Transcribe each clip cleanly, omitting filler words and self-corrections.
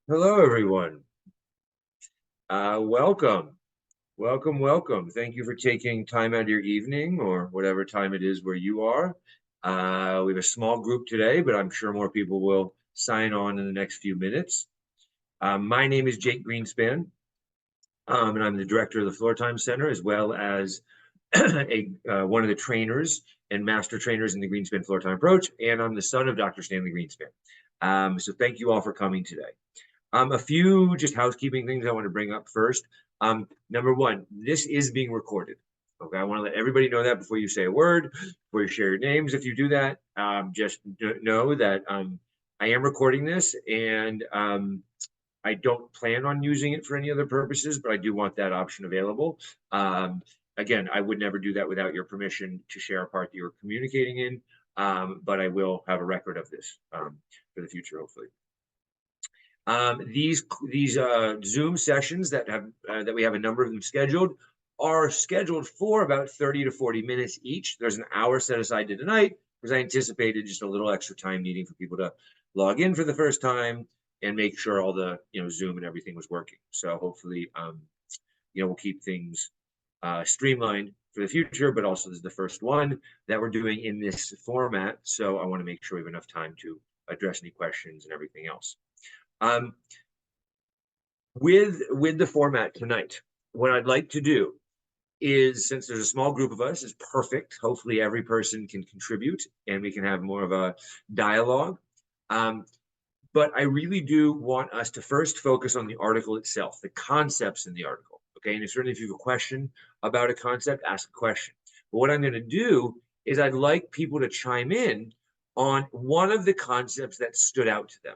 Hello, everyone. Welcome. Welcome. Thank you for taking time out of your evening or whatever time it is where you are. We have a small group today, but I'm sure more people will sign on in the next few minutes. My name is Jake Greenspan, and I'm the director of the Floortime Center, as well as one of the trainers and master trainers in the Greenspan Floortime approach, and I'm the son of Dr. Stanley Greenspan. So thank you all for coming today. A few just housekeeping things I want to bring up first. Number one, this is being recorded. Okay, I want to let everybody know that before you say a word, before you share your names. If you do that, just know that I am recording this, and I don't plan on using it for any other purposes, but I do want that option available. Again, I would never do that without your permission to share a part that you're communicating in, but I will have a record of this for the future, hopefully. These Zoom sessions that we have a number of them scheduled are scheduled for about 30 to 40 minutes each. There's an hour set aside to tonight because I anticipated just a little extra time needing for people to log in for the first time and make sure all the Zoom and everything was working. So hopefully we'll keep things streamlined for the future, but also this is the first one that we're doing in this format. So I want to make sure we have enough time to address any questions and everything else. With the format tonight, what I'd like to do is, since there's a small group of us, is perfect. Hopefully every person can contribute and we can have more of a dialogue. But I really do want us to first focus on the article itself, the concepts in the article. Okay, and certainly if you have a question about a concept, ask a question. But what I'm going to do is I'd like people to chime in on one of the concepts that stood out to them.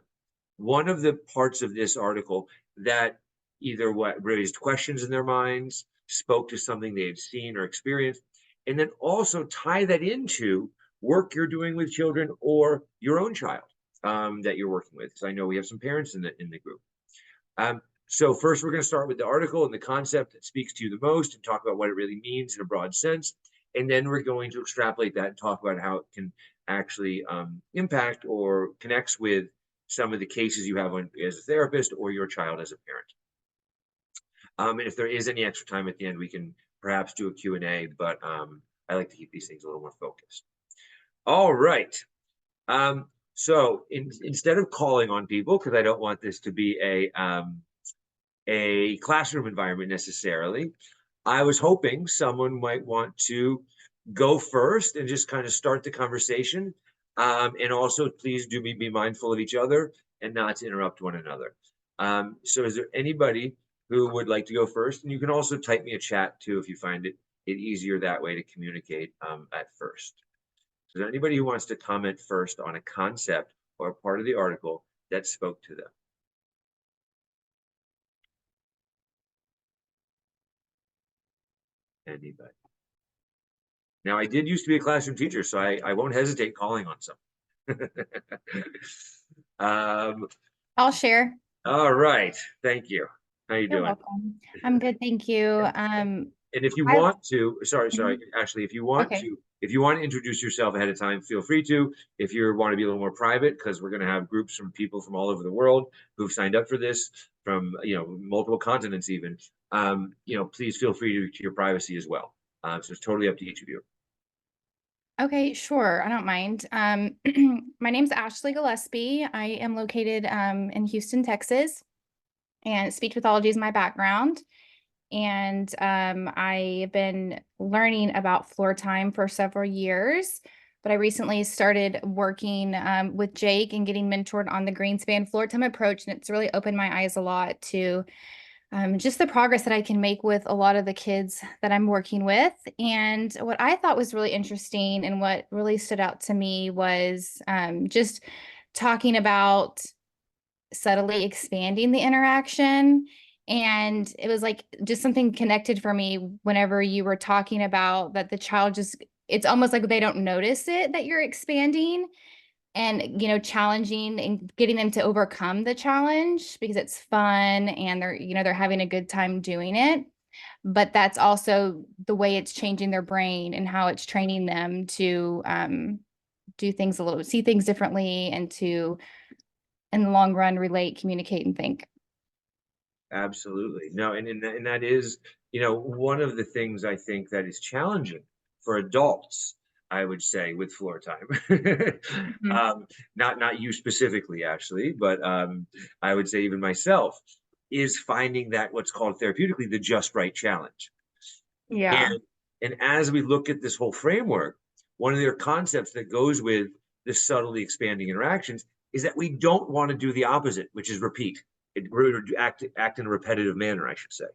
One of the parts of this article that either raised questions in their minds, spoke to something they had seen or experienced, and then also tie that into work you're doing with children or your own child that you're working with. So I know we have some parents in the group. So first, we're going to start with the article and the concept that speaks to you the most and talk about what it really means in a broad sense. And then we're going to extrapolate that and talk about how it can actually impact or connects with some of the cases you have as a therapist or your child as a parent. And if there is any extra time at the end, we can perhaps do a Q&A, but I like to keep these things a little more focused. All right. So instead of calling on people, because I don't want this to be a classroom environment necessarily, I was hoping someone might want to go first and just kind of start the conversation. And also, please do be mindful of each other and not to interrupt one another. So is there anybody who would like to go first? And you can also type me a chat too if you find it easier that way to communicate at first. So is there anybody who wants to comment first on a concept or a part of the article that spoke to them? Anybody? Now, I did used to be a classroom teacher, so I won't hesitate calling on some. I'll share. All right. Thank you. How you You're doing? welcome. I'm good, thank you. And if you I want to, sorry, Mhm. Ashley, if you want Okay. to introduce yourself ahead of time, feel free to. If you want to be a little more private, because we're going to have groups from people from all over the world who've signed up for this, from multiple continents even. Please feel free to your privacy as well. So it's totally up to each of you. Okay, sure. I don't mind. My name's Ashley Gillespie. I am located in Houston, Texas, and speech pathology is my background. And I've been learning about Floortime for several years, but I recently started working with Jake and getting mentored on the Greenspan Floortime approach, and it's really opened my eyes a lot to just the progress that I can make with a lot of the kids that I'm working with. And what I thought was really interesting and what really stood out to me was just talking about subtly expanding the interaction. And it was like just something connected for me whenever you were talking about that the child just, it's almost like they don't notice it that you're expanding and challenging and getting them to overcome the challenge because it's fun and they're having a good time doing it, but that's also the way it's changing their brain and how it's training them to see things differently and to in the long run relate, communicate, and think. Absolutely. No, and that is, one of the things I think that is challenging for adults, I would say, with floor time. Mhm. Not you specifically, actually, but I would say even myself, is finding that what's called therapeutically the just right challenge. Yeah. And as we look at this whole framework, one of their concepts that goes with the subtly expanding interactions is that we don't want to do the opposite, which is repeat. Act in a repetitive manner, I should say.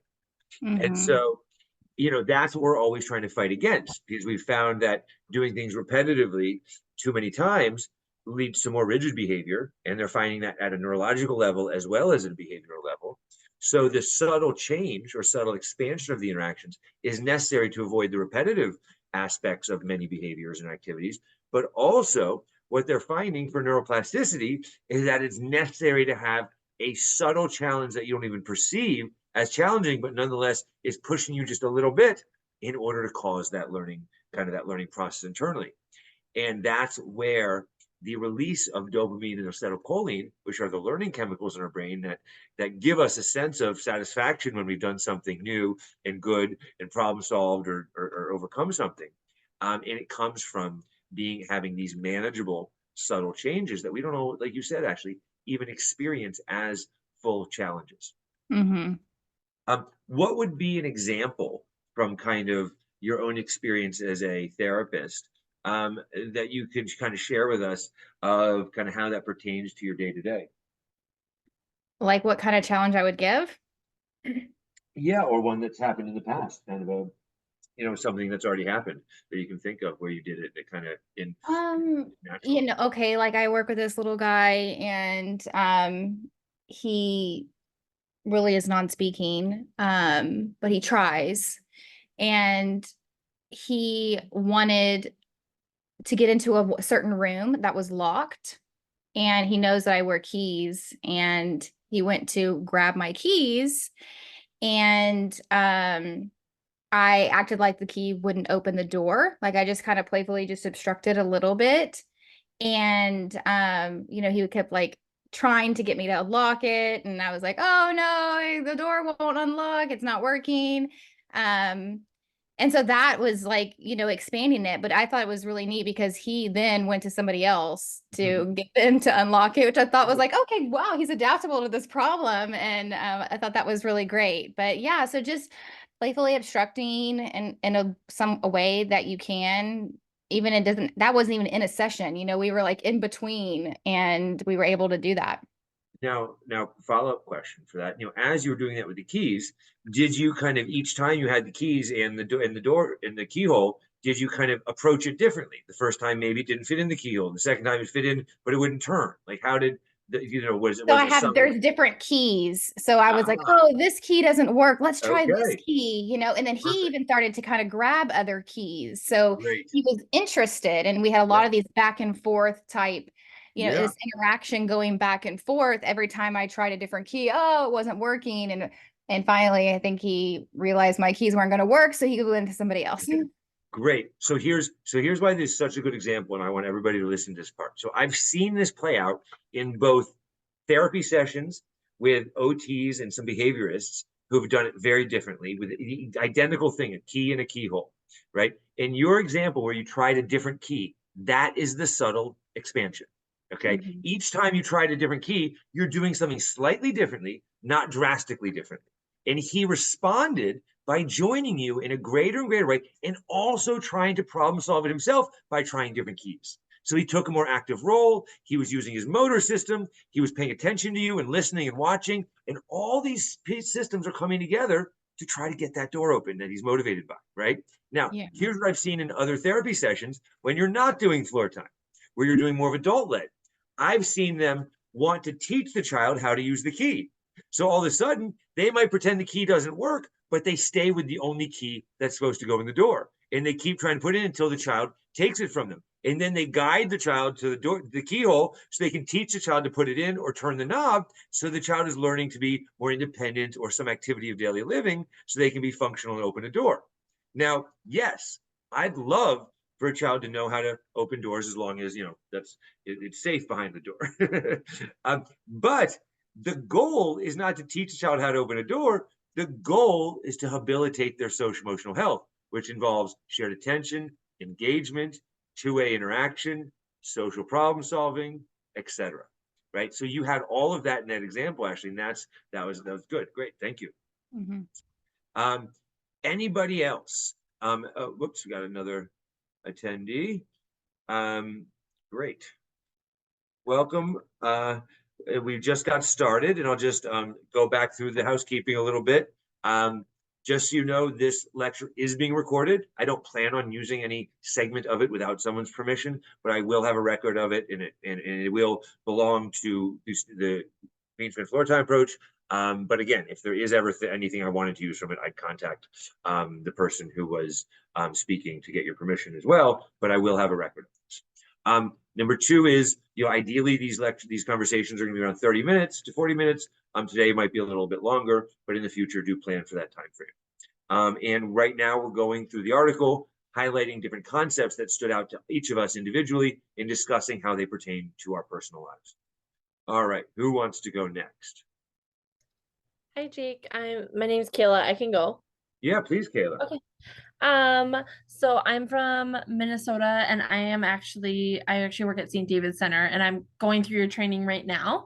And Hmm. so, that's what we're always trying to fight against, because we've found that doing things repetitively too many times leads to more rigid behavior. And they're finding that at a neurological level as well as at a behavioral level. So the subtle change or subtle expansion of the interactions is necessary to avoid the repetitive aspects of many behaviors and activities. But also, what they're finding for neuroplasticity is that it's necessary to have a subtle challenge that you don't even perceive as challenging, but nonetheless is pushing you just a little bit in order to cause that that learning process internally. And that's where the release of dopamine and acetylcholine, which are the learning chemicals in our brain that give us a sense of satisfaction when we've done something new and good and problem solved or overcome something. And it comes from having these manageable, subtle changes that we don't know, like you said, actually, even experience as full challenges. Hmm. What would be an example from kind of your own experience as a therapist that you could kind of share with us of kind of how that pertains to your day to day? Like what kind of challenge I would give? Yeah, or one that's happened in the past, kind of something that's already happened that you can think of where you did it that kind of Um, natural. okay, like I work with this little guy and he really is non-speaking, but he tries. And he wanted to get into a certain room that was locked. And he knows that I wear keys. And he went to grab my keys. And I acted like the key wouldn't open the door. Like I just kind of playfully just obstructed a little bit. And he kept like trying to get me to unlock it. And I was like, oh no, the door won't unlock, it's not working. Um, and so that was like, expanding it. But I thought it was really neat because he then went to somebody else Mhm. to get them to unlock it, which I thought was like, okay, wow, he's adaptable to this problem. And I thought that was really great. But yeah, so just playfully obstructing and in a way that you can, even it doesn't, that wasn't even in a session, we were like in between and we were able to do that. Now, follow-up question for that. As you were doing that with the keys, did you kind of each time you had the keys and the door in the keyhole, did you kind of approach it differently? The first time maybe it didn't fit in the keyhole. The second time it fit in, but it wouldn't turn. Like how did So was it something? there's different keys. So I was like, Ah, oh, this key doesn't work. Let's try this okay, key, and then he perfect, even started to kind of grab other keys. So great. he was interested, and we had a lot Yeah, of these back and forth type, yeah. this interaction going back and forth every time I tried a different key. Oh, it wasn't working. And finally, I think he realized my keys weren't going to work. So he went to somebody else. Great. So here's why this is such a good example, and I want everybody to listen to this part. So I've seen this play out in both therapy sessions with OTs and some behaviorists who have done it very differently with the identical thing, a key and a keyhole, right? In your example where you tried a different key, that is the subtle expansion. Okay. Mhm. Each time you tried a different key, you're doing something slightly differently, not drastically differently. And he responded by joining you in a greater and greater way and also trying to problem solve it himself by trying different keys. So he took a more active role. He was using his motor system. He was paying attention to you and listening and watching. And all these systems are coming together to try to get that door open that he's motivated by, right? Now, Yeah. here's what I've seen in other therapy sessions when you're not doing floor time, where you're doing more of adult led. I've seen them want to teach the child how to use the key. So all of a sudden, they might pretend the key doesn't work, but they stay with the only key that's supposed to go in the door. And they keep trying to put it in until the child takes it from them. And then they guide the child to the door, the keyhole, so they can teach the child to put it in or turn the knob. So the child is learning to be more independent or some activity of daily living so they can be functional and open a door. Now, yes, I'd love for a child to know how to open doors, as long as, you know, it's safe behind the door. But the goal is not to teach a child how to open a door. The goal is to habilitate their social emotional health, which involves shared attention, engagement, two-way interaction, social problem solving, etc. Right? So you had all of that in that example, actually, and that was good. Great, thank you. Um, anybody else? Whoops, we got another attendee. Great. Welcome. We just got started, and I'll just go back through the housekeeping a little bit. Just so you know, this lecture is being recorded. I don't plan on using any segment of it without someone's permission, but I will have a record of it, and it will belong to the Greenspan Floortime approach. But again, if there is ever anything I wanted to use from it, I'd contact the person who was speaking to get your permission as well, but I will have a record of this. Number two is, you know, ideally these conversations are going to be around 30 minutes to 40 minutes. Today might be a little bit longer, but in the future do plan for that time frame. And right now we're going through the article, highlighting different concepts that stood out to each of us individually and discussing how they pertain to our personal lives. All right, who wants to go next? Hi, Jake. My name's Kayla. I can go. Yeah, please, Kayla. Okay. So I'm from Minnesota, and I actually work at St. David's Center, and I'm going through your training right now.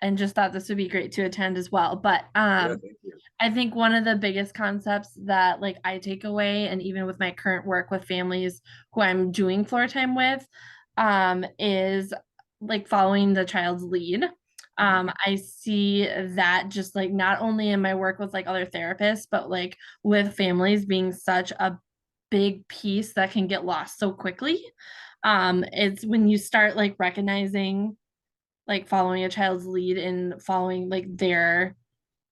And just thought this would be great to attend as well. But Yeah, thank you. I think one of the biggest concepts that like I take away, and even with my current work with families who I'm doing floor time with, is like following the child's lead. I see that just like not only in my work with like other therapists, but like with families being such a big piece that can get lost so quickly. It's when you start like recognizing like following a child's lead and following like their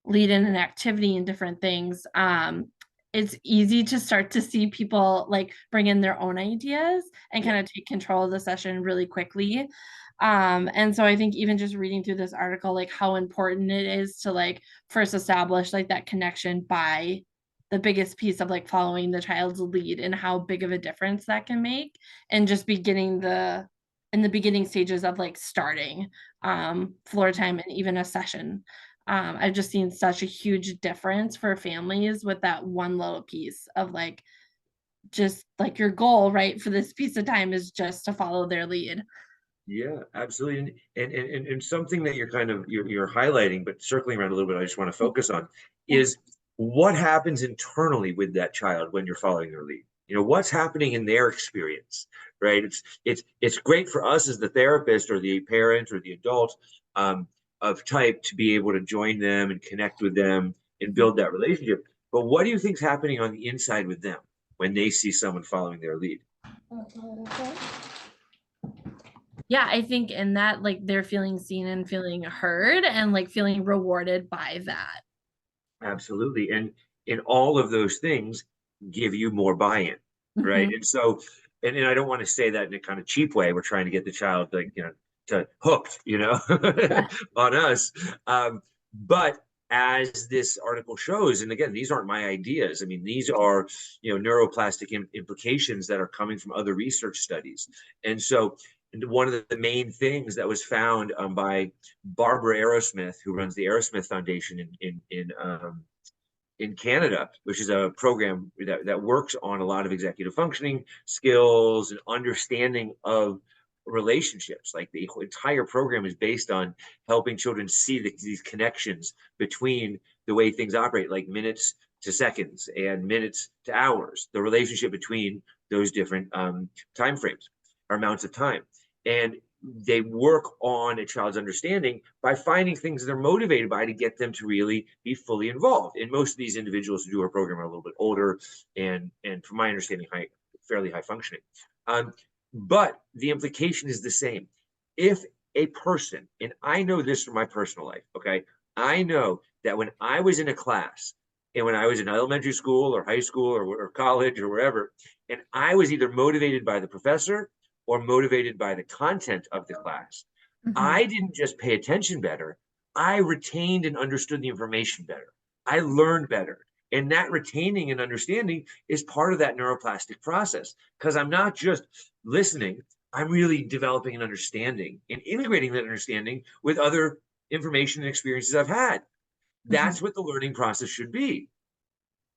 lead in an activity and different things. It's easy to start to see people like bring in their own ideas and kind of take control of the session really quickly. And so I think even just reading through this article, like how important it is to like first establish like that connection by the biggest piece of like following the child's lead and how big of a difference that can make, and just beginning in the beginning stages of like starting floor time and even a session. I've just seen such a huge difference for families with that one little piece of like just like your goal, right, for this piece of time is just to follow their lead. Yeah, absolutely. And something that you're highlighting, but circling around a little bit, I just want to focus on is what happens internally with that child when you're following their lead. You know, what's happening in their experience, right? It's great for us as the therapist or the parent or the adult of type to be able to join them and connect with them and build that relationship. But what do you think's happening on the inside with them when they see someone following their lead? Yeah, I think in that like they're feeling seen and feeling heard and like feeling rewarded by that. Absolutely. And all of those things give you more buy-in, right? And so, and I don't want to say that in a kind of cheap way. We're trying to get the child like, you know, to hooked, you know, on us. But as this article shows, and again, these aren't my ideas. I mean, these are, you know, neuroplastic implications that are coming from other research studies. And so one of the main things that was found by Barbara Aerosmith, who runs the Aerosmith Foundation in Canada, which is a program that works on a lot of executive functioning skills and understanding of relationships. Like the entire program is based on helping children see these connections between the way things operate, like minutes to seconds and minutes to hours, the relationship between those different time frames or amounts of time. And they work on a child's understanding by finding things that they're motivated by to get them to really be fully involved. And most of these individuals who do our program are a little bit older and from my understanding, fairly high functioning. But the implication is the same. If a person, and I know this from my personal life, okay, I know that when I was in a class and when I was in elementary school or high school or college or wherever, and I was either motivated by the professor or motivated by the content of the class, I didn't just pay attention better, I retained and understood the information better. I learned better. And that retaining and understanding is part of that neuroplastic process, because I'm not just listening, I'm really developing an understanding and integrating that understanding with other information and experiences I've had. That's what the learning process should be.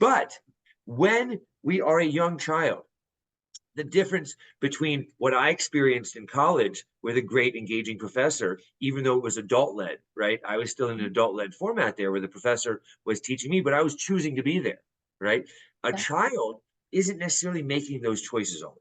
But when we are a young child, the difference between what I experienced in college with a great engaging professor, even though it was adult led, right? I was still in an adult led format there where the professor was teaching me, but I was choosing to be there, right? A child isn't necessarily making those choices always.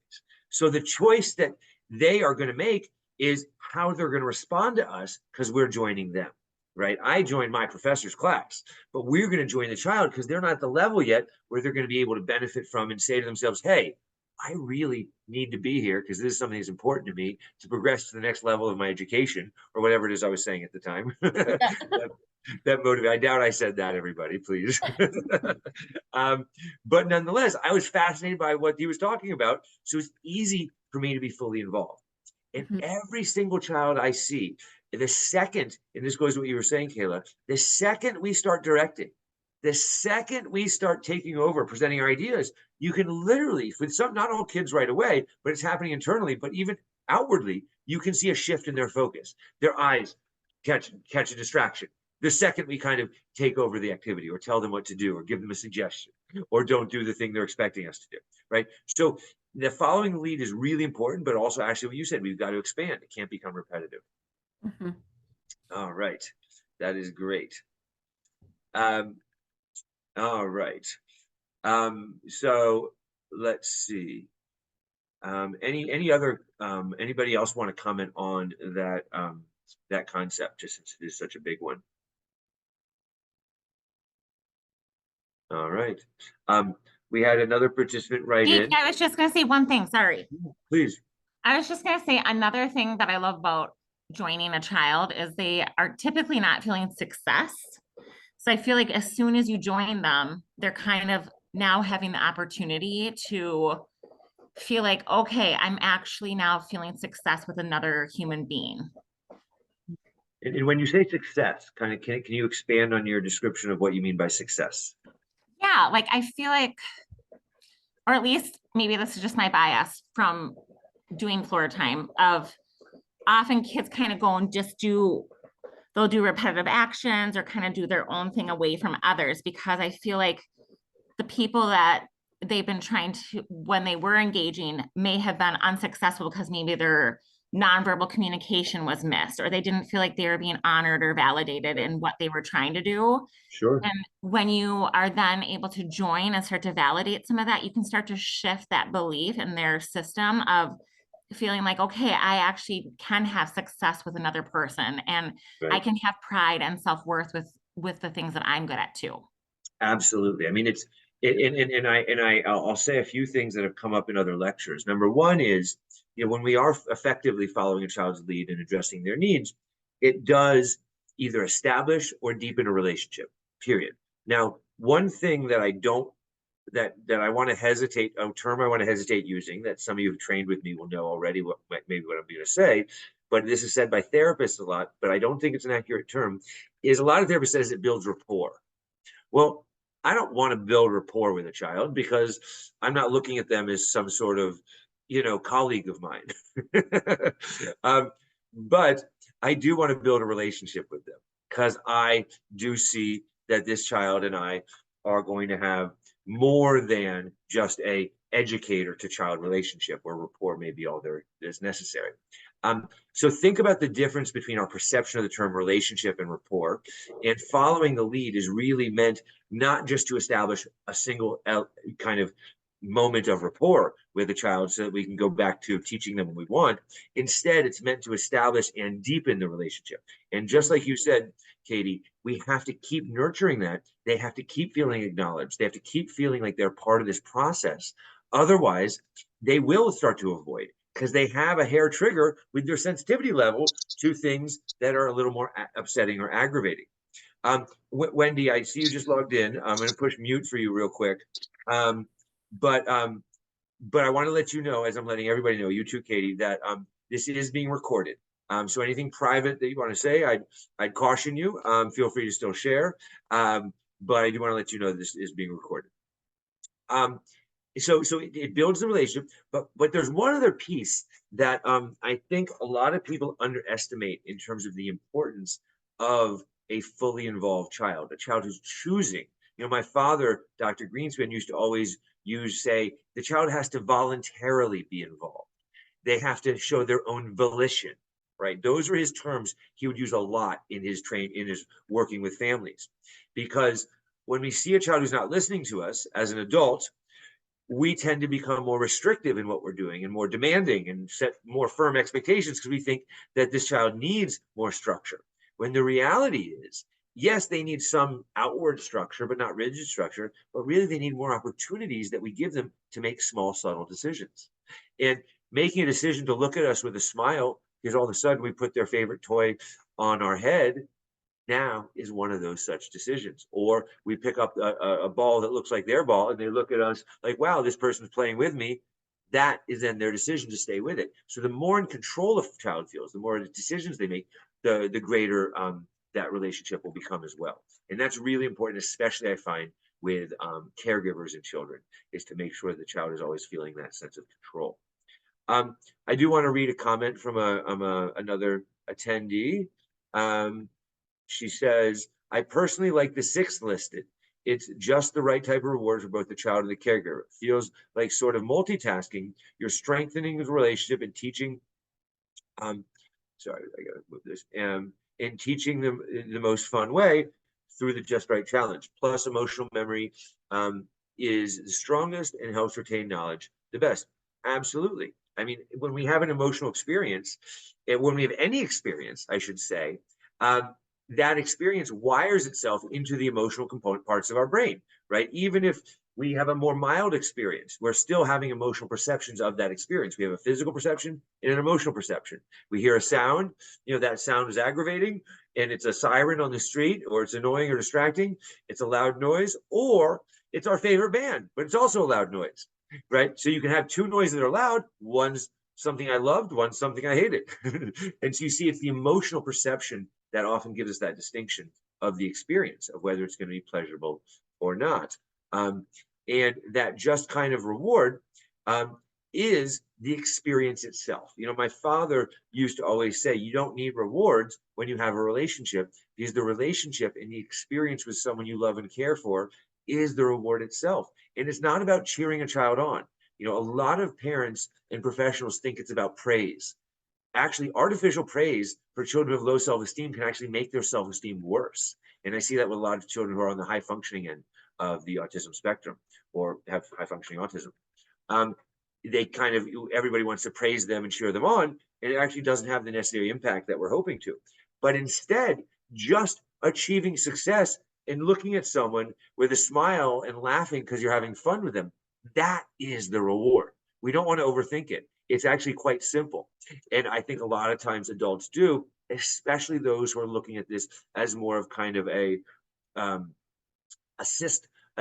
So the choice that they are going to make is how they're going to respond to us because we're joining them, right? I joined my professor's class, but we're going to join the child because they're not at the level yet where they're going to be able to benefit from and say to themselves, hey, I really need to be here because this is something that's important to me to progress to the next level of my education or whatever it is I was saying at the time. that motivated. I doubt I said that, everybody, please. But nonetheless, I was fascinated by what he was talking about. So it's easy for me to be fully involved. And every single child I see, the second, and this goes to what you were saying, Kayla, the second we start directing, the second we start taking over, presenting our ideas, you can literally, with some, not all kids right away, but it's happening internally, but even outwardly, you can see a shift in their focus. Their eyes catch a distraction. The second we kind of take over the activity or tell them what to do or give them a suggestion or don't do the thing they're expecting us to do, right? So the following the lead is really important, but also actually what you said, we've got to expand. It can't become repetitive. All right. That is great. All right. So let's see. Any other anybody else want to comment on that that concept, just since it is such a big one? All right. We had another participant write in. I was just gonna say one thing, sorry. Please. I was just gonna say another thing that I love about joining a child is they are typically not feeling success. So I feel like as soon as you join them, they're kind of now having the opportunity to feel like, okay, I'm actually now feeling success with another human being. And when you say success, kind of, can you expand on your description of what you mean by success? Yeah, like I feel like, or at least maybe this is just my bias from doing Floortime, of often kids kind of go and just they'll do repetitive actions or kind of do their own thing away from others, because I feel like the people that they've been trying to, when they were engaging, may have been unsuccessful because maybe their nonverbal communication was missed, or they didn't feel like they were being honored or validated in what they were trying to do. Sure. And when you are then able to join and start to validate some of that, you can start to shift that belief in their system of feeling like, okay, I actually can have success with another person, and Right. I can have pride and self-worth with the things that I'm good at too. Absolutely. I mean, I'll say a few things that have come up in other lectures. Number one is, when we are effectively following a child's lead and addressing their needs, it does either establish or deepen a relationship, period. Now, one thing that I don't, that I want to hesitate, a term I want to hesitate using, that some of you who've trained with me will know already maybe what I'm going to say, but this is said by therapists a lot, but I don't think it's an accurate term, is a lot of therapists says it builds rapport. Well, I don't want to build rapport with a child because I'm not looking at them as some sort of, colleague of mine. But I do want to build a relationship with them because I do see that this child and I are going to have more than just a educator to child relationship where rapport may be all there is necessary. So think about the difference between our perception of the term relationship and rapport. And following the lead is really meant not just to establish a single kind of moment of rapport with a child so that we can go back to teaching them what we want. Instead, it's meant to establish and deepen the relationship. And just like you said, Katie, we have to keep nurturing that. They have to keep feeling acknowledged. They have to keep feeling like they're part of this process. Otherwise, they will start to avoid, because they have a hair trigger with their sensitivity level to things that are a little more upsetting or aggravating. Wendy, I see you just logged in. I'm going to push mute for you real quick. But I want to let you know, as I'm letting everybody know, you too, Katie, that this is being recorded. So anything private that you want to say, I'd caution you. Feel free to still share. but I do want to let you know this is being recorded. So it builds the relationship, but there's one other piece that I think a lot of people underestimate in terms of the importance of a fully involved child, a child who's choosing. You know, my father, Dr. Greenspan, used to always say the child has to voluntarily be involved. They have to show their own volition, right? Those are his terms he would use a lot in his working with families, because when we see a child who's not listening to us as an adult, we tend to become more restrictive in what we're doing and more demanding and set more firm expectations because we think that this child needs more structure. When the reality is, yes, they need some outward structure, but not rigid structure, but really they need more opportunities that we give them to make small, subtle decisions. And making a decision to look at us with a smile because all of a sudden we put their favorite toy on our head now is one of those such decisions. Or we pick up a ball that looks like their ball and they look at us like, wow, this person's playing with me. That is then their decision to stay with it. So the more in control a child feels, the more the decisions they make, the greater that relationship will become as well. And that's really important, especially I find with caregivers and children, is to make sure the child is always feeling that sense of control. I do want to read a comment from another attendee. She says, I personally like the 6th listed. It's just the right type of reward for both the child and the caregiver. It feels like sort of multitasking. You're strengthening the relationship and teaching, sorry, I gotta move this, and teaching them in the most fun way through the just right challenge. Plus emotional memory is the strongest and helps retain knowledge the best. Absolutely. I mean, when we have an emotional experience, and when we have any experience, I should say, that experience wires itself into the emotional component parts of our brain, right? Even if we have a more mild experience, we're still having emotional perceptions of that experience. We have a physical perception and an emotional perception. We hear a sound, you know, that sound is aggravating and it's a siren on the street, or it's annoying or distracting. It's a loud noise, or it's our favorite band, but it's also a loud noise, right? So you can have two noises that are loud. One's something I loved, one's something I hated. And so you see, it's the emotional perception that often gives us that distinction of the experience of whether it's going to be pleasurable or not. And that just kind of reward is the experience itself. You know, my father used to always say, you don't need rewards when you have a relationship, because the relationship and the experience with someone you love and care for is the reward itself. And it's not about cheering a child on. You know, a lot of parents and professionals think it's about praise. Actually, artificial praise for children with low self-esteem can actually make their self-esteem worse. And I see that with a lot of children who are on the high functioning end of the autism spectrum or have high functioning autism. They kind of, everybody wants to praise them and cheer them on, and it actually doesn't have the necessary impact that we're hoping to. But instead, just achieving success and looking at someone with a smile and laughing because you're having fun with them, that is the reward. We don't want to overthink it. It's actually quite simple. And I think a lot of times adults do, especially those who are looking at this as more of kind of a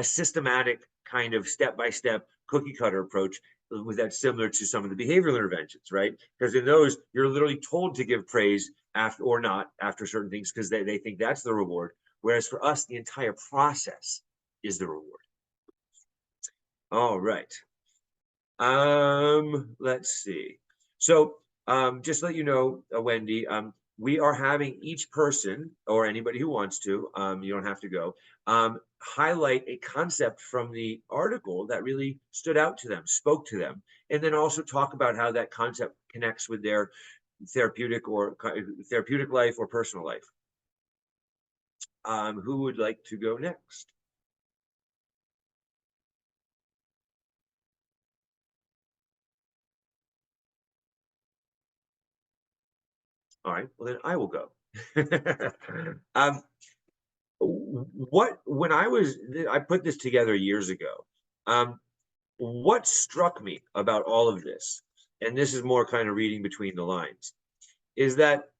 systematic kind of step-by-step cookie cutter approach, with that similar to some of the behavioral interventions, right? Because in those, you're literally told to give praise after or not after certain things because they think that's the reward. Whereas for us, the entire process is the reward. All right. Let's see. So just to let you know, Wendy, we are having each person or anybody who wants to, you don't have to go, highlight a concept from the article that really stood out to them, spoke to them, and then also talk about how that concept connects with their therapeutic life or personal life. Who would like to go next? All right, well then I will go. When I put this together years ago, what struck me about all of this, and this is more kind of reading between the lines, is that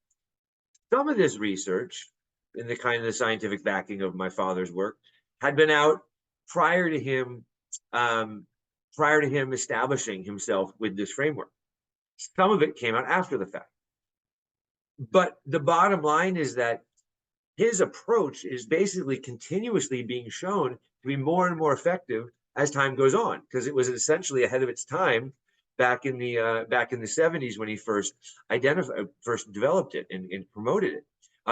some of this research in the kind of the scientific backing of my father's work had been out prior to him establishing himself with this framework. Some of it came out after the fact. But the bottom line is that his approach is basically continuously being shown to be more and more effective as time goes on, because it was essentially ahead of its time back in the 70s when he first developed it and promoted it.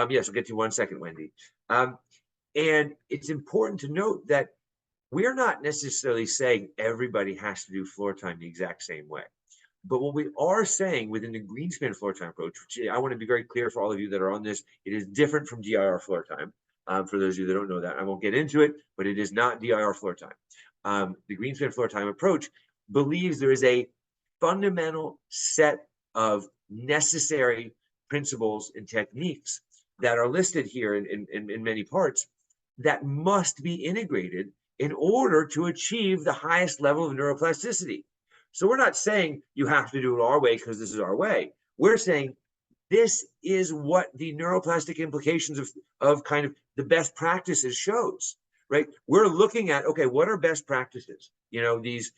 Yes, I'll get to you 1 second, Wendy. And it's important to note that we're not necessarily saying everybody has to do floor time the exact same way. But what we are saying within the Greenspan floor time approach, which I want to be very clear for all of you that are on this, it is different from DIR floor time. For those of you that don't know that, I won't get into it, but it is not DIR floor time. The Greenspan floor time approach believes there is a fundamental set of necessary principles and techniques that are listed here in many parts that must be integrated in order to achieve the highest level of neuroplasticity. So we're not saying you have to do it our way because this is our way. We're saying this is what the neuroplastic implications of kind of the best practices shows, right? We're looking at, okay, what are best practices? You know, these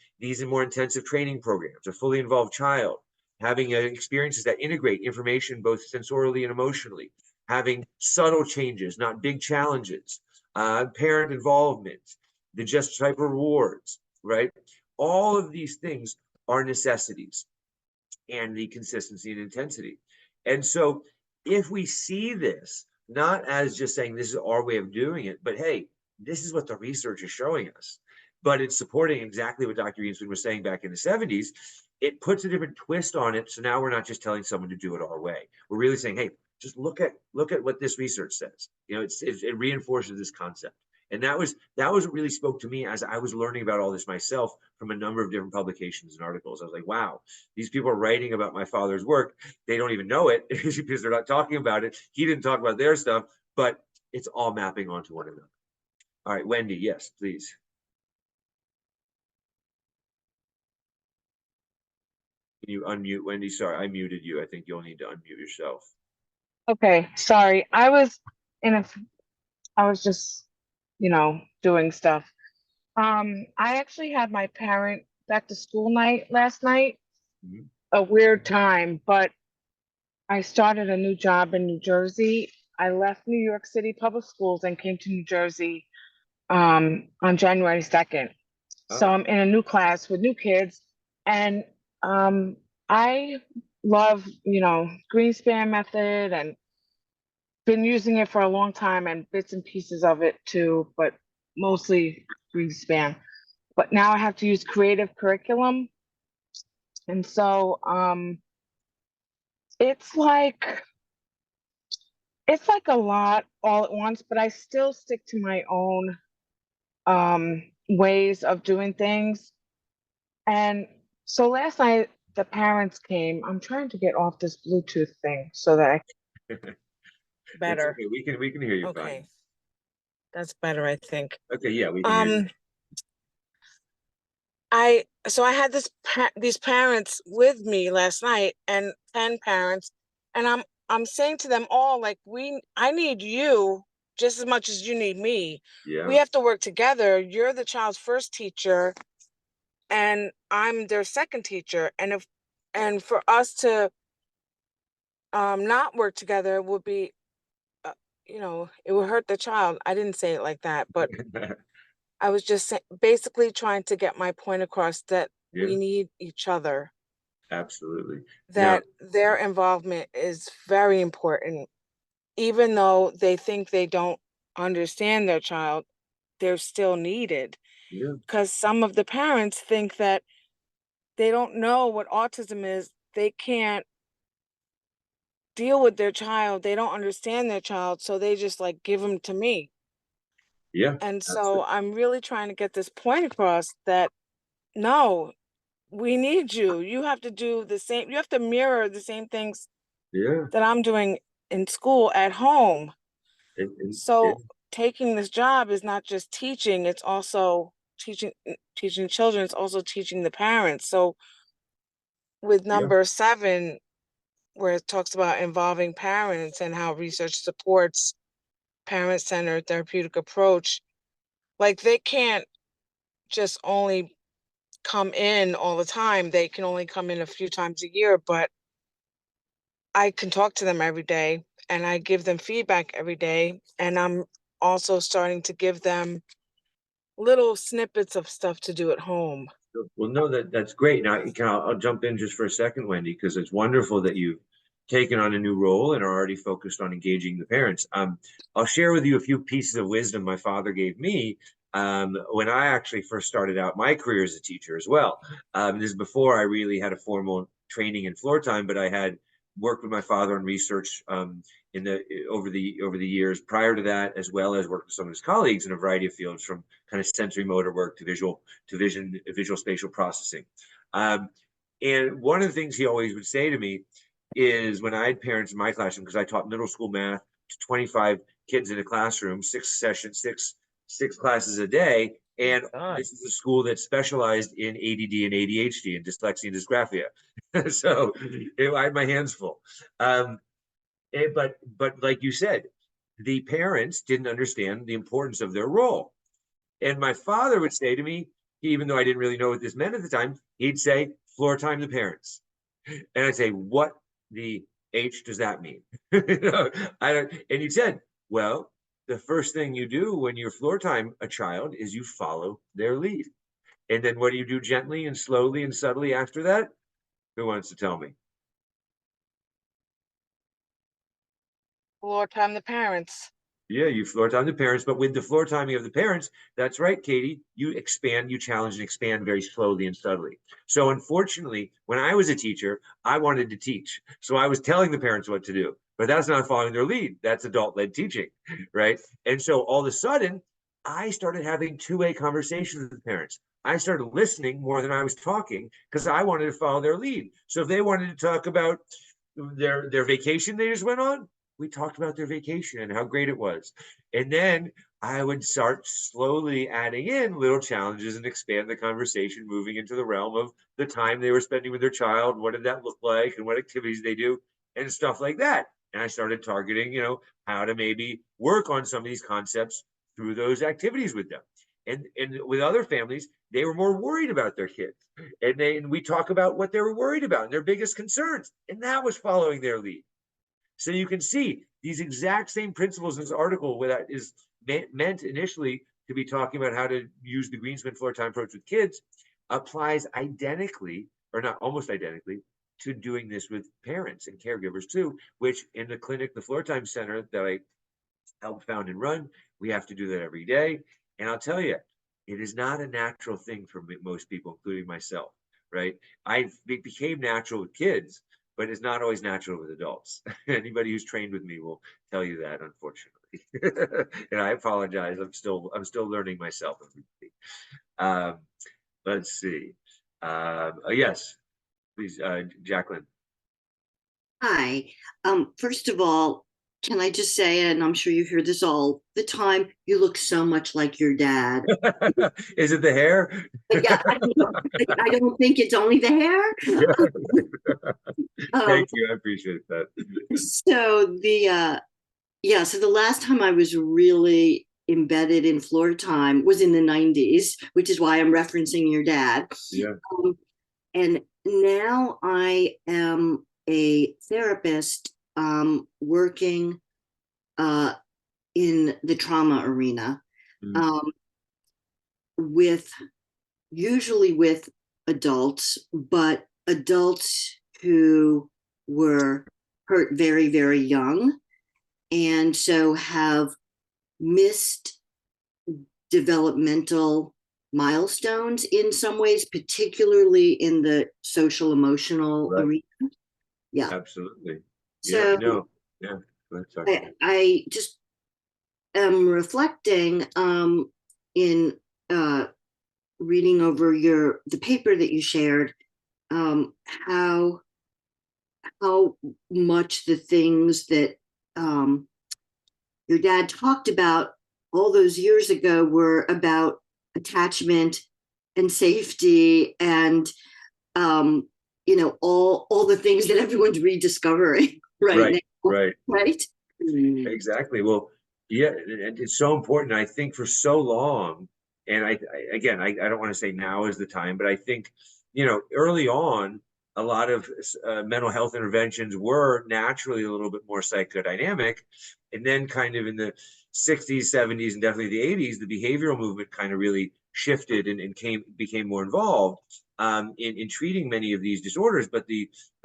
more intensive training programs, a fully involved child, having experiences that integrate information both sensorially and emotionally, having subtle changes, not big challenges, parent involvement, the just type rewards, right? All of these things are necessities, and the consistency and intensity. And so if we see this not as just saying this is our way of doing it, but hey, this is what the research is showing us, but it's supporting exactly what Dr. Greenspan was saying back in the 70s, it puts a different twist on it. So now we're not just telling someone to do it our way. We're really saying, hey, just look at what this research says. You know, it reinforces this concept. And that was what really spoke to me as I was learning about all this myself from a number of different publications and articles. I was like, wow, these people are writing about my father's work. They don't even know it because they're not talking about it. He didn't talk about their stuff, but it's all mapping onto one another. All right, Wendy, yes, please. Can you unmute, Wendy? Sorry, I muted you. I think you'll need to unmute yourself. Okay, sorry. I was just, doing stuff. I actually had my parent back to school night last night. Mhm. A weird time, but I started a new job in New Jersey. I left New York City public schools and came to New Jersey on January 2nd. So Oh. I'm in a new class with new kids, and I love, Greenspan method, and been using it for a long time, and bits and pieces of it too, but mostly Greenspan. But now I have to use creative curriculum. And so it's like a lot all at once, but I still stick to my own ways of doing things. And so last night the parents came. I'm trying to get off this Bluetooth thing so that I can better. Okay. We can hear you Okay. fine. That's better, I think. Okay, yeah, we can hear you. I had these parents with me last night, and 10 parents, and I'm saying to them all, like, I need you just as much as you need me. Yeah. We have to work together. You're the child's first teacher, and I'm their second teacher. And for us to not work together would be, it would hurt the child. I didn't say it like that, but I was just basically trying to get my point across that Yeah. we need each other. Absolutely. That their involvement is very important. Even though they think they don't understand their child, they're still needed. Yeah. Because some of the parents think that they don't know what autism is. They can't deal with their child. They don't understand their child. So they just like give them to me. Yeah. And so I'm really trying to get this point across that no, we need you. You have to do the same. You have to mirror the same things that I'm doing in school at home. So taking this job is not just teaching, it's also teaching children, it's also teaching the parents. So with number 7, where it talks about involving parents and how research supports parent-centered therapeutic approach, like they can't just only come in all the time. They can only come in a few times a year, but I can talk to them every day and I give them feedback every day. And I'm also starting to give them little snippets of stuff to do at home. Well, no, that's great. Now, I'll jump in just for a second, Wendy, because it's wonderful that you've taken on a new role and are already focused on engaging the parents. I'll share with you a few pieces of wisdom my father gave me when I actually first started out my career as a teacher as well. This is before I really had a formal training in floor time, but I had worked with my father on research over the years prior to that, as well as worked with some of his colleagues in a variety of fields, from kind of sensory motor work to visual spatial processing. And one of the things he always would say to me is, when I had parents in my classroom, because I taught middle school math to 25 kids in a classroom, six classes a day. And this is a school that specialized in ADD and ADHD and dyslexia and dysgraphia. So I had my hands full. But like you said, the parents didn't understand the importance of their role. And my father would say to me, even though I didn't really know what this meant at the time, he'd say, floor time the parents. And I'd say, what the H does that mean? And he said, well, the first thing you do when you're floor time a child is you follow their lead. And then what do you do gently and slowly and subtly after that? Who wants to tell me? Floor time the parents. Yeah, you floor time the parents, but with the floor timing of the parents, that's right, Katie, you expand, you challenge and expand very slowly and subtly. So unfortunately, when I was a teacher, I wanted to teach. So I was telling the parents what to do, but that's not following their lead. That's adult-led teaching, right? And so all of a sudden, I started having two-way conversations with parents. I started listening more than I was talking, because I wanted to follow their lead. So if they wanted to talk about their vacation they just went on, we talked about their vacation and how great it was. And then I would start slowly adding in little challenges and expand the conversation, moving into the realm of the time they were spending with their child. What did that look like, and what activities they do, and stuff like that. And I started targeting, how to maybe work on some of these concepts through those activities with them. And with other families, they were more worried about their kids. And we talk about what they were worried about and their biggest concerns. And that was following their lead. So you can see these exact same principles in this article, where that is meant initially to be talking about how to use the Greenspan floor time approach with kids, applies identically, or not almost identically, to doing this with parents and caregivers too, which in the clinic, the Floor Time Center that I helped found and run, we have to do that every day. And I'll tell you, it is not a natural thing for most people, including myself, right? It became natural with kids, but it's not always natural with adults. Anybody who's trained with me will tell you that, unfortunately. And I apologize. I'm still learning myself. Let's see. Yes, please, Jacqueline. Hi. First of all, can I just say, and I'm sure you hear this all the time, you look so much like your dad. Is it the hair? Yeah, I don't think it's only the hair. Thank you. I appreciate that. So the last time I was really embedded in floor time was in the 90s, which is why I'm referencing your dad. Yeah. And now I am a therapist working in the trauma arena, usually with adults, but adults who were hurt very, very young, and so have missed developmental milestones in some ways, particularly in the social emotional arena. Yeah, absolutely. So yeah. I just am reflecting in reading over the paper that you shared, how much the things that your dad talked about all those years ago were about attachment and safety and all the things that everyone's rediscovering right now. Right. Exactly. Well, yeah, it's so important. I think for so long, and I don't want to say now is the time, but I think, early on, a lot of mental health interventions were naturally a little bit more psychodynamic. And then kind of in the 60s, 70s, and definitely the 80s, the behavioral movement kind of really shifted and became more involved in treating many of these disorders. But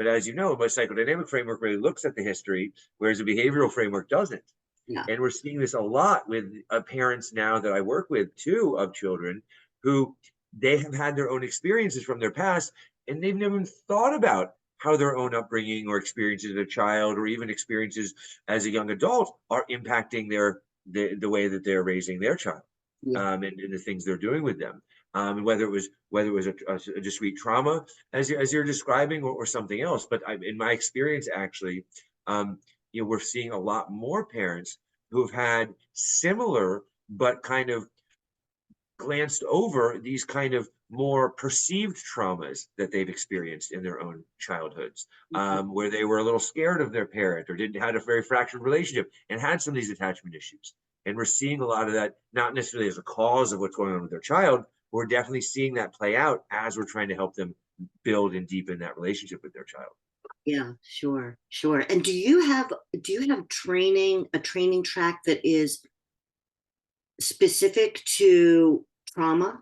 as you know, the psychodynamic framework really looks at the history, whereas the behavioral framework doesn't. Yeah. And we're seeing this a lot with parents now that I work with too, of children who they have had their own experiences from their past, and they've never even thought about how their own upbringing or experiences as a child or even experiences as a young adult are impacting the way that they're raising their child. Yeah. And the things they're doing with them. Whether it was a discrete trauma as you're describing or something else. But in my experience, actually, we're seeing a lot more parents who've had similar but kind of glanced over these kind of more perceived traumas that they've experienced in their own childhoods, where they were a little scared of their parent or didn't had a very fractured relationship and had some of these attachment issues. And we're seeing a lot of that, not necessarily as a cause of what's going on with their child, but we're definitely seeing that play out as we're trying to help them build and deepen that relationship with their child. Yeah, sure. And do you have a training track that is specific to trauma?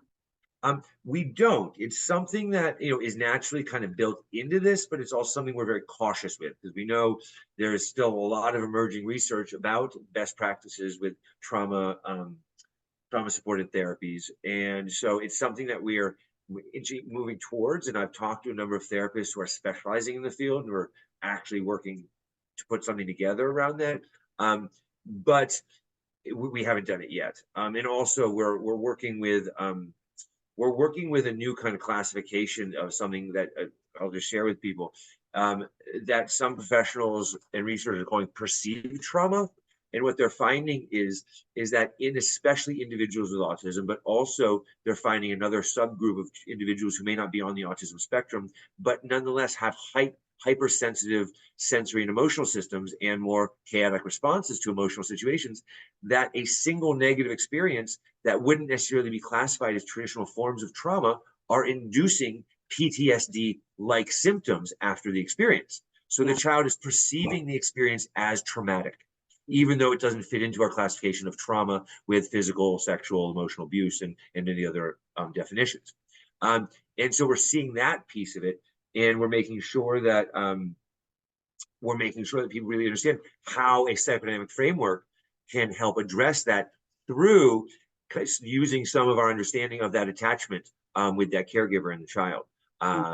We don't. It's something that is naturally kind of built into this, but it's also something we're very cautious with because we know there is still a lot of emerging research about best practices with trauma supported therapies, and so it's something that we're moving towards. And I've talked to a number of therapists who are specializing in the field, and we're actually working to put something together around that. But we haven't done it yet. And also we're working with a new kind of classification of something that I'll just share with people, that some professionals and researchers are calling perceived trauma. And what they're finding is that in especially individuals with autism, but also they're finding another subgroup of individuals who may not be on the autism spectrum, but nonetheless have hypersensitive sensory and emotional systems and more chaotic responses to emotional situations, that a single negative experience that wouldn't necessarily be classified as traditional forms of trauma are inducing PTSD-like symptoms after the experience. So the child is perceiving the experience as traumatic, even though it doesn't fit into our classification of trauma with physical, sexual, emotional abuse and any other definitions. And so we're seeing that piece of it, and we're making sure that people really understand how a psychodynamic framework can help address that through using some of our understanding of that attachment with that caregiver and the child,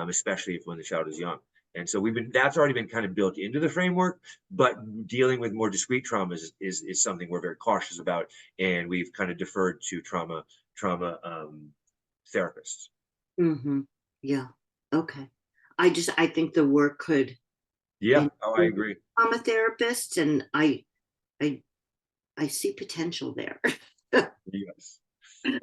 especially when the child is young. And so that's already been kind of built into the framework, but dealing with more discrete traumas is something we're very cautious about, and we've kind of deferred to trauma therapists. Mm-hmm. Yeah. Okay. I think the work could. Yeah. Oh, I agree. I'm a therapist, and I see potential there. Yes.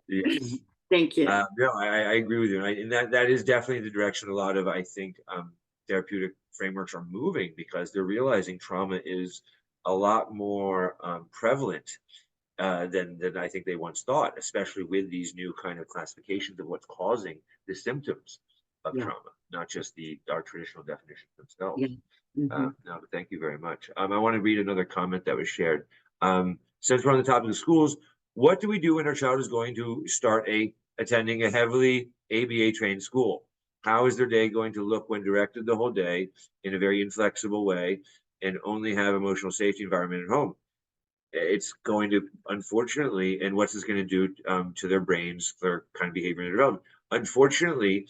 Yes. Thank you. No, I agree with you, and that is definitely the direction a lot of, I think, therapeutic frameworks are moving, because they're realizing trauma is a lot more prevalent than I think they once thought, especially with these new kind of classifications of what's causing the symptoms of trauma, not just our traditional definitions themselves. Yeah. Mm-hmm. No, but thank you very much. I want to read another comment that was shared. Since we're on the topic of schools, what do we do when our child is going to start attending a heavily ABA trained school? How is their day going to look when directed the whole day in a very inflexible way and only have emotional safety environment at home? It's going to, unfortunately, and what's this going to do to their brains, their kind of behavior and development? Unfortunately,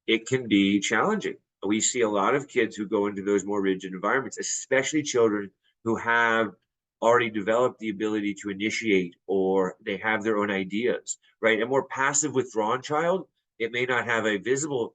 it can be challenging. We see a lot of kids who go into those more rigid environments, especially children who have already developed the ability to initiate, or they have their own ideas, right? A more passive, withdrawn child, it may not have a visible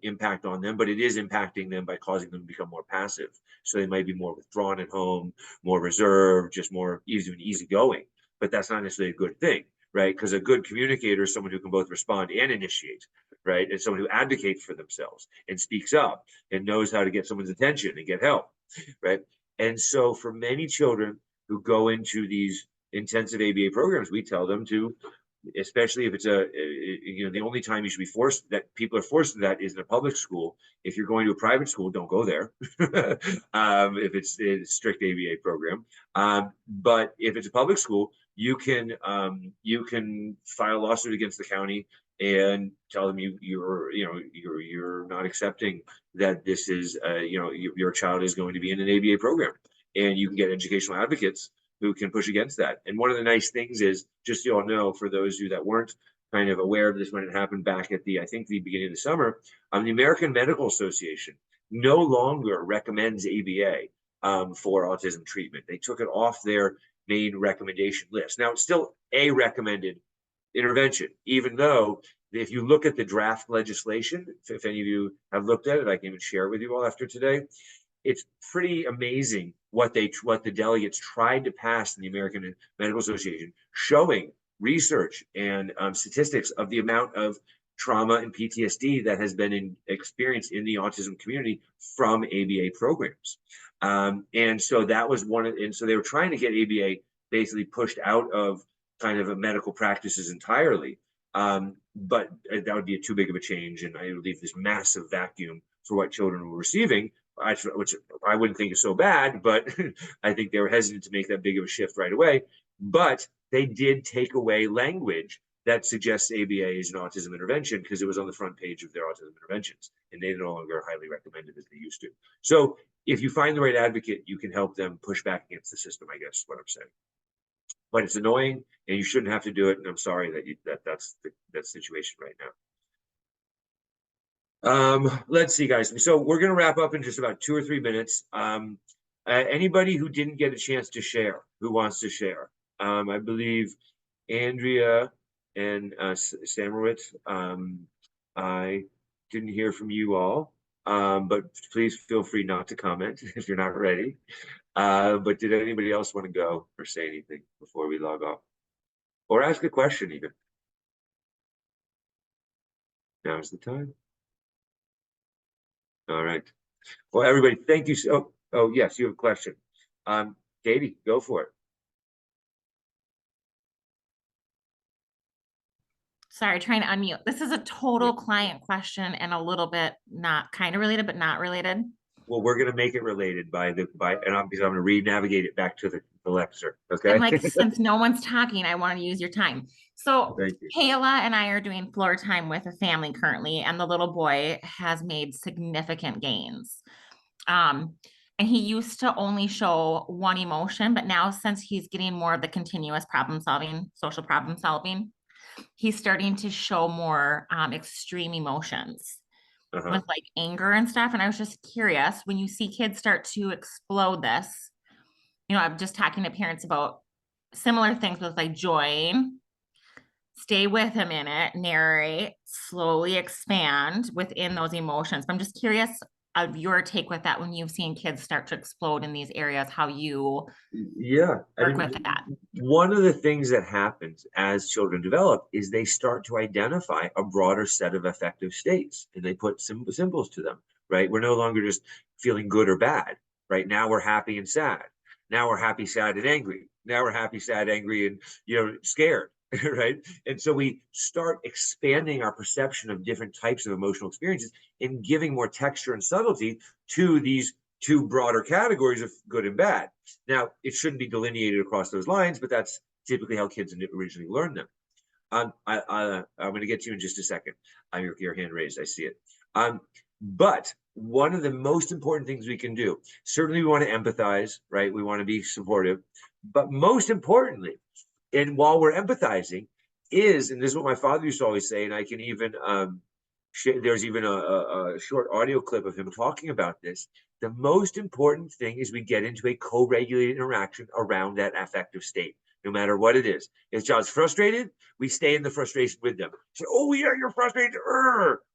impact on them, but it is impacting them by causing them to become more passive. So they might be more withdrawn at home, more reserved, just more easygoing. But that's not necessarily a good thing, right? Because a good communicator is someone who can both respond and initiate, right? And someone who advocates for themselves and speaks up and knows how to get someone's attention and get help, right? And so for many children who go into these intensive ABA programs, we tell them to especially if it's the only time you should be forced, that people are forced to that is in a public school. If you're going to a private school, don't go there. If it's a strict ABA program. But if it's a public school, you can file a lawsuit against the county and tell them you're not accepting that this is your child is going to be in an ABA program, and you can get educational advocates who can push against that. And one of the nice things is, just so you all know, for those of you that weren't kind of aware of this when it happened back at the beginning of the summer, the American Medical Association no longer recommends ABA for autism treatment. They took it off their main recommendation list. Now, it's still a recommended intervention, even though if you look at the draft legislation, if any of you have looked at it, I can even share it with you all after today. It's pretty amazing what the delegates tried to pass in the American Medical Association, showing research and statistics of the amount of trauma and PTSD that has been experienced in the autism community from ABA programs. And so that was and so they were trying to get ABA basically pushed out of kind of medical practices entirely. But that would be too big of a change, and I would leave this massive vacuum for what children were receiving, which I wouldn't think is so bad, but I think they were hesitant to make that big of a shift right away. But they did take away language that suggests ABA is an autism intervention, because it was on the front page of their autism interventions, and they no longer are highly recommended as they used to. So if you find the right advocate, you can help them push back against the system, I guess is what I'm saying. But it's annoying, and you shouldn't have to do it. And I'm sorry that's the situation right now. Let's see, guys. So we're going to wrap up in just about 2 or 3 minutes. Anybody who didn't get a chance to share, who wants to share? I believe Andrea and Samarowitz. I didn't hear from you all, but please feel free not to comment if you're not ready. But did anybody else want to go or say anything before we log off? Or ask a question even? Now's the time. All right. Well, everybody, thank you. Oh, yes, you have a question. Katie, go for it. Sorry, trying to unmute. This is a total client question and a little bit not kind of related, but not related. Well, we're going to make it related because I'm going to re-navigate it back to the lecture. Okay. And like, since no one's talking, I want to use your time. So Kayla and I are doing floor time with a family currently, and the little boy has made significant gains. And he used to only show one emotion, but now since he's getting more of the continuous problem solving, social problem solving, he's starting to show more extreme emotions. With like anger and stuff. And I was just curious, when you see kids start to explode this, I'm just talking to parents about similar things with like joy, stay with him in it, narrate, slowly expand within those emotions. But I'm just curious of your take with that when you've seen kids start to explode in these areas, how you work with that. One of the things that happens as children develop is they start to identify a broader set of affective states, and they put symbols to them, right? We're no longer just feeling good or bad, right? Now we're happy and sad. Now we're happy, sad, and angry. Now we're happy, sad, angry, and scared. Right. And so we start expanding our perception of different types of emotional experiences and giving more texture and subtlety to these two broader categories of good and bad. Now, it shouldn't be delineated across those lines, but that's typically how kids originally learn them. I'm going to get to you in just a second. Your hand raised. I see it. But one of the most important things we can do, certainly we want to empathize, right? We want to be supportive, but most importantly, and while we're empathizing and this is what my father used to always say, and I can even, there's even a short audio clip of him talking about this. The most important thing is we get into a co-regulated interaction around that affective state, no matter what it is. If child's frustrated, we stay in the frustration with them. So, oh yeah, you're frustrated.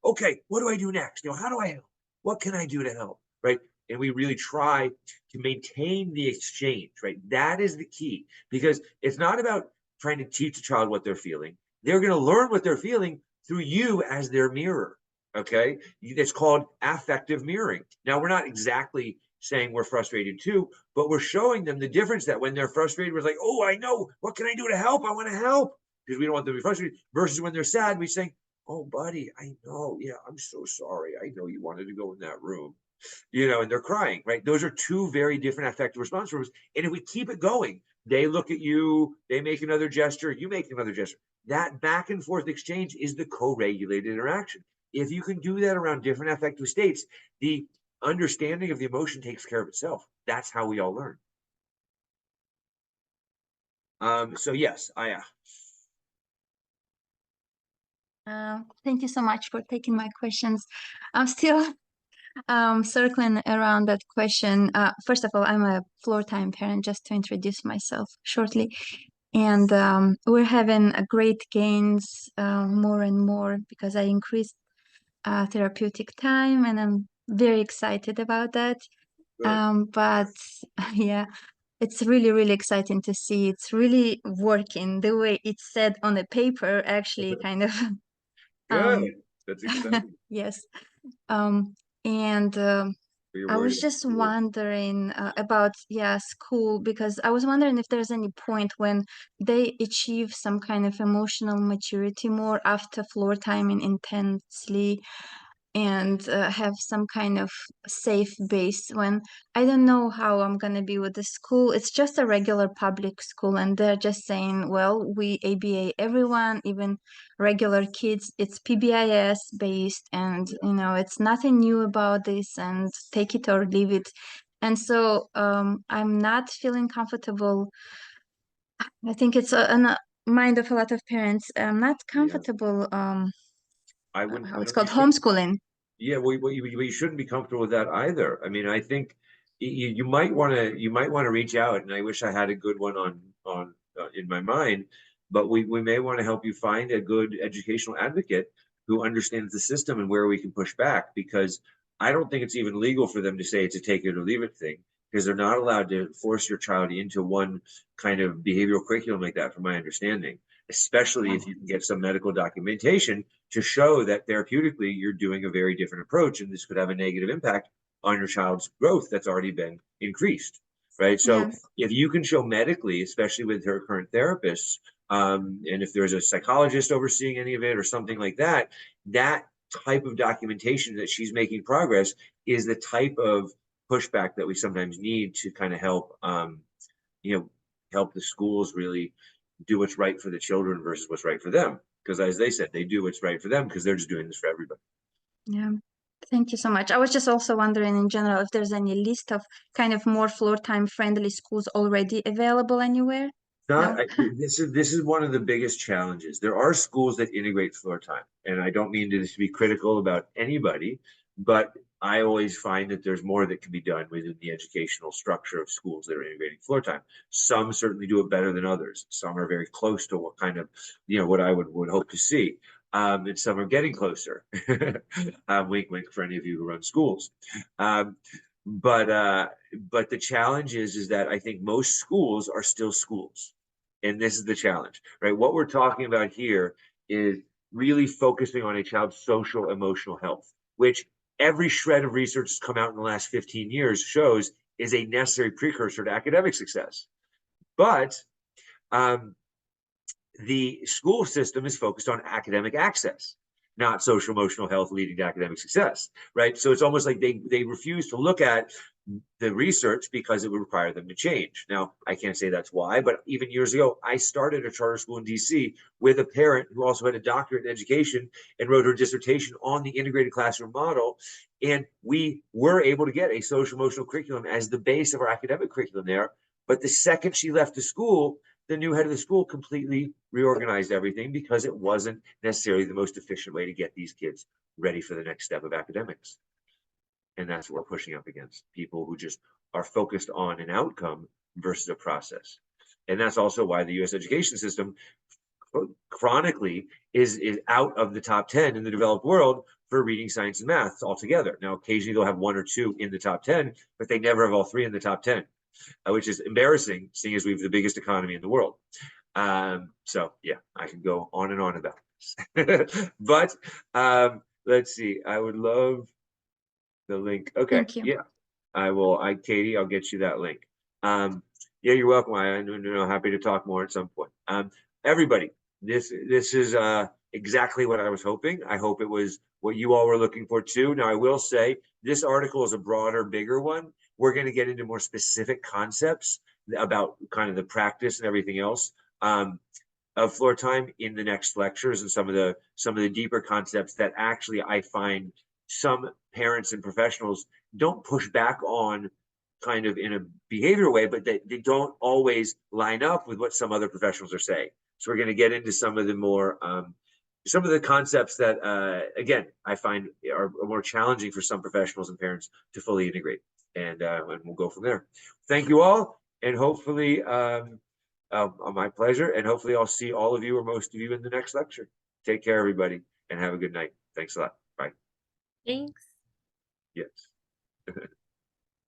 Okay, what do I do next? How do I help? What can I do to help? Right? And we really try to maintain the exchange, right? That is the key, because it's not about trying to teach a child what they're feeling. They're going to learn what they're feeling through you as their mirror, okay? It's called affective mirroring. Now, we're not exactly saying we're frustrated too, but we're showing them the difference that when they're frustrated, we're like, oh, I know, what can I do to help? I want to help. because we don't want them to be frustrated, versus when they're sad, we say, oh, buddy, I know, yeah, I'm so sorry. I know you wanted to go in that room, and they're crying, right? Those are two very different affective response forms. And if we keep it going, they look at you, they make another gesture, you make another gesture. That back and forth exchange is the co-regulated interaction. If you can do that around different affective states, the understanding of the emotion takes care of itself. That's how we all learn. So yes, Thank you so much for taking my questions. I'm still circling around that question. First of all, I'm a Floortime parent, just to introduce myself shortly. And we're having a great gains more and more because I increased therapeutic time, and I'm very excited about that. But yeah, it's really, really exciting to see it's really working the way it's said on the paper, actually kind of. good. That's exciting. Yes. And I was just wondering about, school, because I was wondering if there's any point when they achieve some kind of emotional maturity more after floor timing intensely, and have some kind of safe base when I don't know how I'm gonna be with the school. It's just a regular public school, and they're just saying, well, we ABA everyone, even regular kids. It's PBIS based, and it's nothing new about this, and take it or leave it. And so I'm not feeling comfortable. I think it's a mind of a lot of parents. I'm not comfortable. I wouldn't. How it's called, homeschooling. Yeah, well, you shouldn't be comfortable with that either. I mean, I think you might want to reach out, and I wish I had a good one on in my mind, but we may want to help you find a good educational advocate who understands the system and where we can push back, because I don't think it's even legal for them to say it's a take it or leave it thing, because they're not allowed to force your child into one kind of behavioral curriculum like that, from my understanding, especially if you can get some medical documentation to show that therapeutically you're doing a very different approach, and this could have a negative impact on your child's growth that's already been increased, right? So if you can show medically, especially with her current therapists, and if there's a psychologist overseeing any of it or something like that, that type of documentation that she's making progress is the type of pushback that we sometimes need to kind of help, help the schools really do what's right for the children versus what's right for them. Because as they said, they do what's right for them because they're just doing this for everybody. Yeah. Thank you so much. I was just also wondering in general if there's any list of kind of more floor time friendly schools already available anywhere. This is one of the biggest challenges. There are schools that integrate floor time, and I don't mean to be critical about anybody, but I always find that there's more that can be done within the educational structure of schools that are integrating floor time. Some certainly do it better than others. Some are very close to what kind of, what I would hope to see. And some are getting closer. Wink, wink for any of you who run schools. But the challenge is that I think most schools are still schools. And this is the challenge, right? What we're talking about here is really focusing on a child's social emotional health, which every shred of research that's come out in the last 15 years shows is a necessary precursor to academic success. But the school system is focused on academic access, not social emotional health leading to academic success, right? So it's almost like they refuse to look at the research because it would require them to change. Now, I can't say that's why, but even years ago, I started a charter school in DC with a parent who also had a doctorate in education and wrote her dissertation on the integrated classroom model. And we were able to get a social emotional curriculum as the base of our academic curriculum there. But the second she left the school, the new head of the school completely reorganized everything because it wasn't necessarily the most efficient way to get these kids ready for the next step of academics. And that's what we're pushing up against, people who just are focused on an outcome versus a process. And that's also why the US education system chronically is out of the top 10 in the developed world for reading, science, and math altogether. Now, occasionally they'll have 1 or 2 in the top 10, but they never have all 3 in the top 10, which is embarrassing, seeing as we have the biggest economy in the world. So yeah, I can go on and on about this. But let's see, I would love the link. Okay. Thank you. Yeah, I will. Katie, I'll get you that link. Yeah, you're welcome. I'm happy to talk more at some point. Everybody, this is exactly what I was hoping. I hope it was what you all were looking for too. Now, I will say this article is a broader, bigger one. We're going to get into more specific concepts about kind of the practice and everything else of floor time in the next lectures, and some of the deeper concepts that actually I find some parents and professionals don't push back on kind of in a behavioral way, but they don't always line up with what some other professionals are saying. So we're going to get into some of the more some of the concepts that again I find are more challenging for some professionals and parents to fully integrate, and we'll go from there. Thank you all, and hopefully my pleasure, and hopefully I'll see all of you or most of you in the next lecture. Take care, everybody, and have a good night. Thanks a lot. Bye. Thanks. Yes.